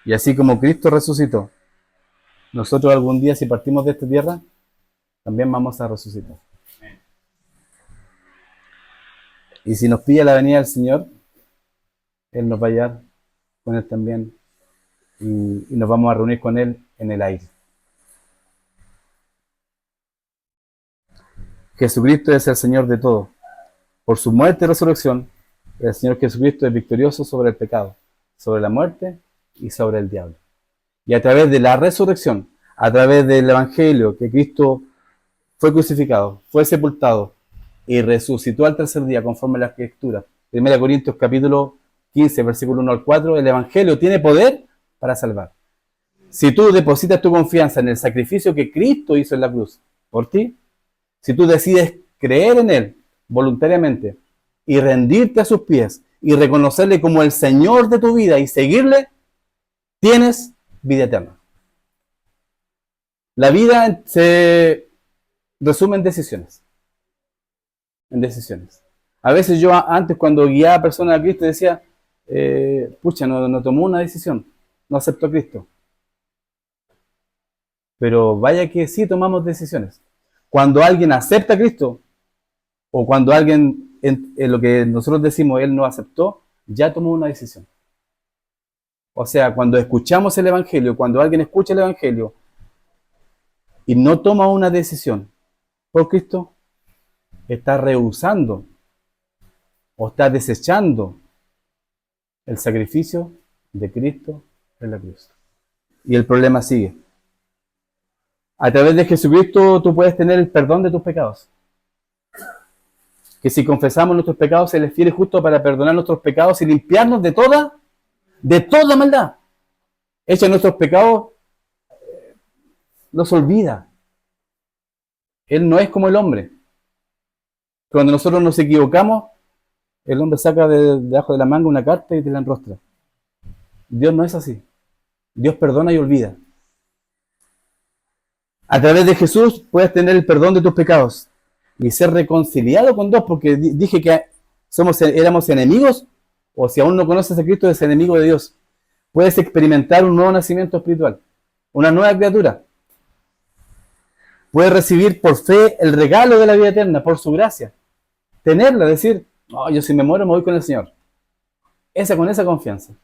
Speaker 1: Y así como Cristo resucitó, nosotros algún día, si partimos de esta tierra, también vamos a resucitar. Y si nos pilla la venida del Señor, Él nos va a hallar con Él también y nos vamos a reunir con Él en el aire. Jesucristo es el Señor de todo. Por su muerte y resurrección, el Señor Jesucristo es victorioso sobre el pecado, sobre la muerte y sobre el diablo. Y a través de la resurrección, a través del Evangelio, que Cristo fue crucificado, fue sepultado y resucitó al tercer día, conforme a la Escritura. 1 Corintios capítulo 15, versículo 1 al 4, el Evangelio tiene poder para salvar. Si tú depositas tu confianza en el sacrificio que Cristo hizo en la cruz por ti, si tú decides creer en Él voluntariamente y rendirte a sus pies y reconocerle como el Señor de tu vida y seguirle, tienes vida eterna. La vida se resume en decisiones. En decisiones. A veces yo antes, cuando guiaba a personas a Cristo, decía, no tomó una decisión, no aceptó a Cristo. Pero vaya que sí tomamos decisiones. Cuando alguien acepta a Cristo, o cuando alguien, en lo que nosotros decimos, él no aceptó, ya tomó una decisión. O sea, cuando escuchamos el Evangelio, cuando alguien escucha el Evangelio y no toma una decisión por Cristo, está rehusando o está desechando el sacrificio de Cristo en la cruz. Y el problema sigue. A través de Jesucristo tú puedes tener el perdón de tus pecados. Que si confesamos nuestros pecados, Él es fiel y justo para perdonar nuestros pecados y limpiarnos de toda maldad. Echa nuestros pecados, los olvida. Él no es como el hombre. Cuando nosotros nos equivocamos, el hombre saca debajo de la manga una carta y te la enrostra. Dios no es así. Dios perdona y olvida. A través de Jesús puedes tener el perdón de tus pecados y ser reconciliado con Dios, porque dije que éramos enemigos, o si aún no conoces a Cristo, eres enemigo de Dios. Puedes experimentar un nuevo nacimiento espiritual, una nueva criatura. Puedes recibir por fe el regalo de la vida eterna, por su gracia. Tenerla, decir, oh, yo si me muero me voy con el Señor. Con esa confianza.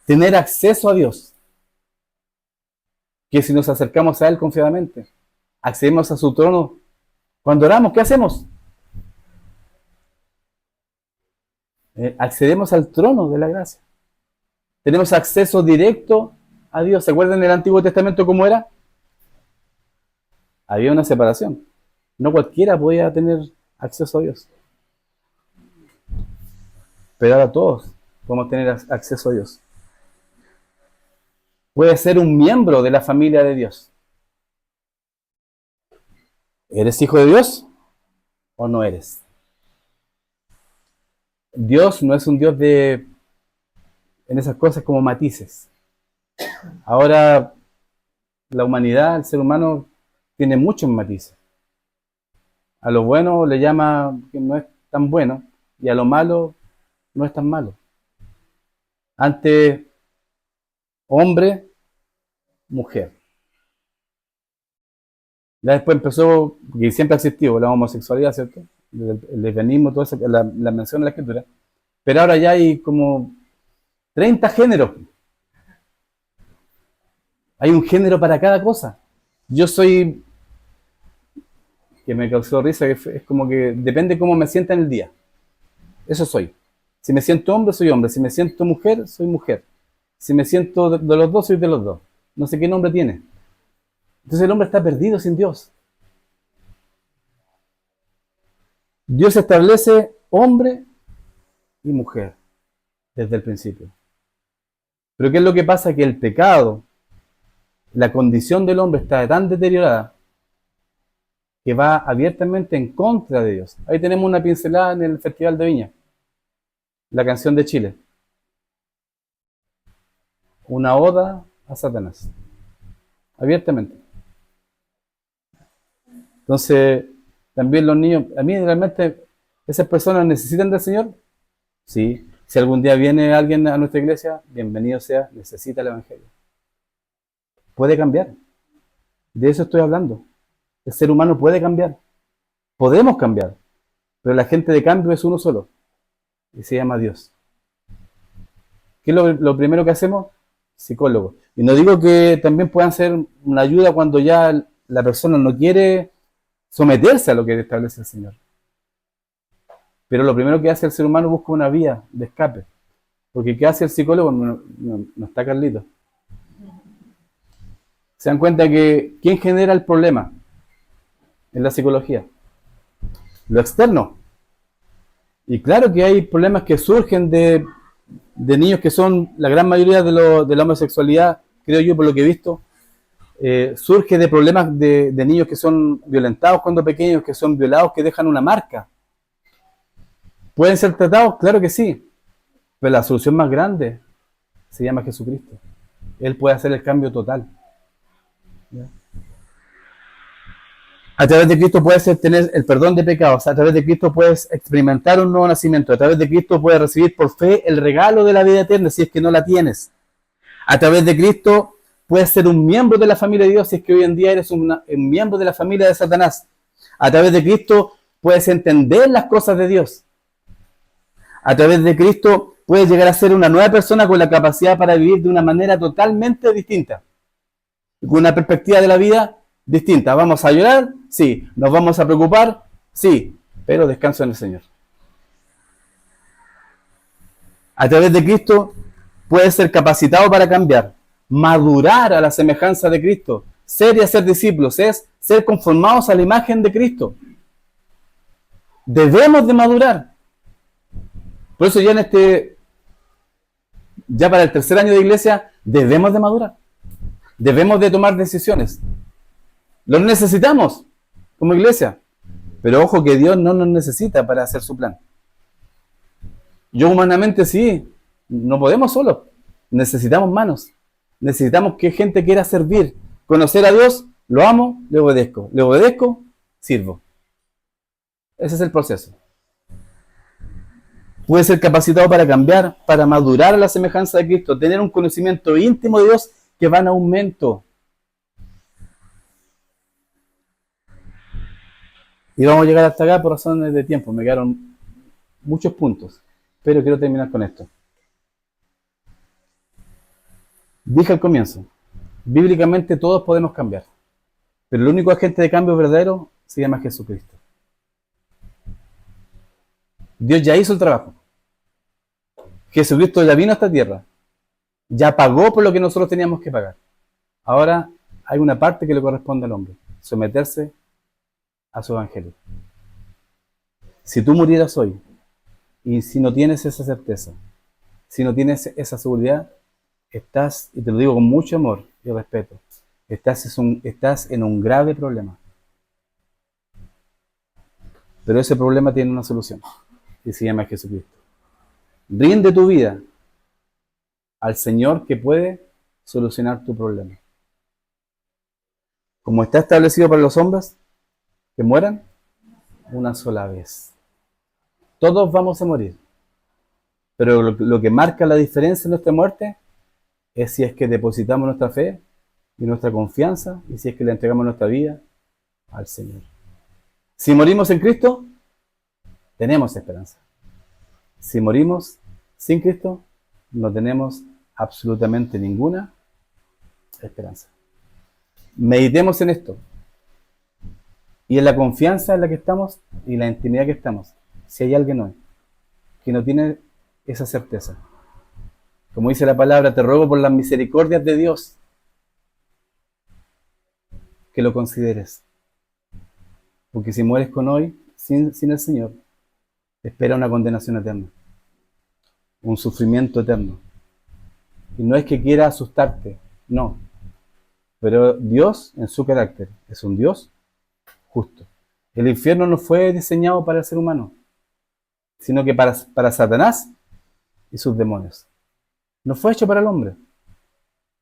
Speaker 1: Tener acceso a Dios. Que si nos acercamos a Él confiadamente, accedemos a su trono. Cuando oramos, ¿qué hacemos? Accedemos al trono de la gracia. Tenemos acceso directo a Dios. ¿Se acuerdan del Antiguo Testamento cómo era? Había una separación. No cualquiera podía tener acceso a Dios. Pero ahora todos podemos tener acceso a Dios. Puedes ser un miembro de la familia de Dios. ¿Eres hijo de Dios o no eres? Dios no es un Dios en esas cosas como matices. Ahora la humanidad, el ser humano, tiene muchos matices. A lo bueno le llama que no es tan bueno y a lo malo no es tan malo. Antes, hombre, mujer. Ya después empezó, y siempre ha existido la homosexualidad, ¿cierto? El lesbianismo, todo eso, la mención en la escritura. Pero ahora ya hay como 30 géneros. Hay un género para cada cosa. Yo soy, que me causó risa, es como que depende cómo me sienta en el día. Eso soy. Si me siento hombre, soy hombre. Si me siento mujer, soy mujer. Si me siento de los dos, soy de los dos. No sé qué nombre tiene. Entonces el hombre está perdido sin Dios. Dios establece hombre y mujer desde el principio. Pero ¿qué es lo que pasa? Que el pecado, la condición del hombre está tan deteriorada que va abiertamente en contra de Dios. Ahí tenemos una pincelada en el Festival de Viña, la canción de Chile. Una oda a Satanás. Abiertamente. Entonces, también los niños, a mí realmente, ¿esas personas necesitan del Señor? Sí. Si algún día viene alguien a nuestra iglesia, bienvenido sea, necesita el Evangelio. Puede cambiar. De eso estoy hablando. El ser humano puede cambiar. Podemos cambiar. Pero el agente de cambio es uno solo. Y se llama Dios. ¿Qué es lo primero que hacemos? Psicólogo. Y no digo que también puedan ser una ayuda cuando ya la persona no quiere someterse a lo que establece el Señor. Pero lo primero que hace el ser humano busca una vía de escape. Porque ¿qué hace el psicólogo? No está Carlito. Se dan cuenta que ¿quién genera el problema en la psicología? Lo externo. Y claro que hay problemas que surgen de niños que son la gran mayoría de la homosexualidad, creo yo, por lo que he visto, surge de problemas de niños que son violentados cuando pequeños, que son violados, que dejan una marca. ¿Pueden ser tratados? Claro que sí. Pero la solución más grande se llama Jesucristo. Él puede hacer el cambio total. ¿Ya? A través de Cristo puedes tener el perdón de pecados. A través de Cristo puedes experimentar un nuevo nacimiento. A través de Cristo puedes recibir por fe el regalo de la vida eterna si es que no la tienes. A través de Cristo puedes ser un miembro de la familia de Dios si es que hoy en día eres un miembro de la familia de Satanás. A través de Cristo puedes entender las cosas de Dios. A través de Cristo puedes llegar a ser una nueva persona con la capacidad para vivir de una manera totalmente distinta. Con una perspectiva de la vida distinta. ¿Vamos a llorar? Sí. ¿Nos vamos a preocupar? Sí. Pero descanso en el Señor. A través de Cristo puedes ser capacitado para cambiar, madurar a la semejanza de Cristo. Ser y hacer discípulos es ser conformados a la imagen de Cristo. Debemos de madurar. Por eso ya para el tercer año de iglesia, debemos de madurar. Debemos de tomar decisiones. Los necesitamos como iglesia. Pero ojo que Dios no nos necesita para hacer su plan. Yo humanamente sí, no podemos solos. Necesitamos manos. Necesitamos que gente quiera servir. Conocer a Dios, lo amo, le obedezco. Le obedezco, sirvo. Ese es el proceso. Puede ser capacitado para cambiar, para madurar a la semejanza de Cristo, tener un conocimiento íntimo de Dios que va en aumento. Y vamos a llegar hasta acá por razones de tiempo. Me quedaron muchos puntos, pero quiero terminar con esto. Dije al comienzo, bíblicamente todos podemos cambiar, pero el único agente de cambio verdadero se llama Jesucristo. Dios ya hizo el trabajo. Jesucristo ya vino a esta tierra. Ya pagó por lo que nosotros teníamos que pagar. Ahora hay una parte que le corresponde al hombre, someterse a su evangelio. Si tú murieras hoy, y si no tienes esa certeza, si no tienes esa seguridad, estás, y te lo digo con mucho amor y respeto, estás en un grave problema. Pero ese problema tiene una solución, y se llama Jesucristo. Rinde tu vida al Señor que puede solucionar tu problema. Como está establecido para los hombres que mueran, una sola vez. Todos vamos a morir. Pero lo que marca la diferencia en nuestra muerte es si es que depositamos nuestra fe y nuestra confianza y si es que le entregamos nuestra vida al Señor. Si morimos en Cristo, tenemos esperanza. Si morimos sin Cristo, no tenemos absolutamente ninguna esperanza. Meditemos en esto y en la confianza en la que estamos y la intimidad que estamos. Si hay alguien hoy que no tiene esa certeza, como dice la palabra, te ruego por las misericordias de Dios que lo consideres. Porque si mueres con hoy, sin el Señor, te espera una condenación eterna, un sufrimiento eterno. Y no es que quiera asustarte, no. Pero Dios, en su carácter, es un Dios justo. El infierno no fue diseñado para el ser humano, sino que para Satanás y sus demonios. No fue hecho para el hombre.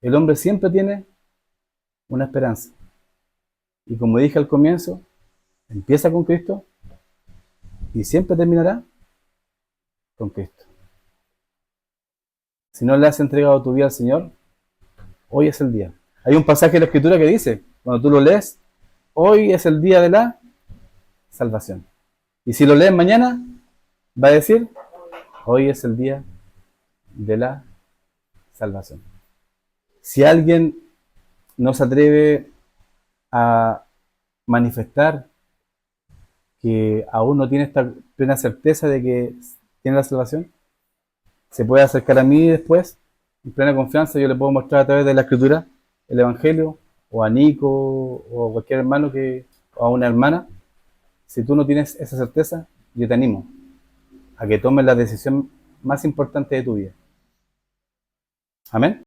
Speaker 1: El hombre siempre tiene una esperanza. Y como dije al comienzo, empieza con Cristo y siempre terminará con Cristo. Si no le has entregado tu vida al Señor, hoy es el día. Hay un pasaje de la Escritura que dice, cuando tú lo lees, hoy es el día de la salvación. Y si lo lees mañana, va a decir, hoy es el día de la salvación. Si alguien no se atreve a manifestar que aún no tiene esta plena certeza de que tiene la salvación, se puede acercar a mí después, en plena confianza. Yo le puedo mostrar a través de la Escritura el Evangelio, o a Nico, o a cualquier hermano o a una hermana. Si tú no tienes esa certeza, yo te animo a que tomes la decisión más importante de tu vida. Amén.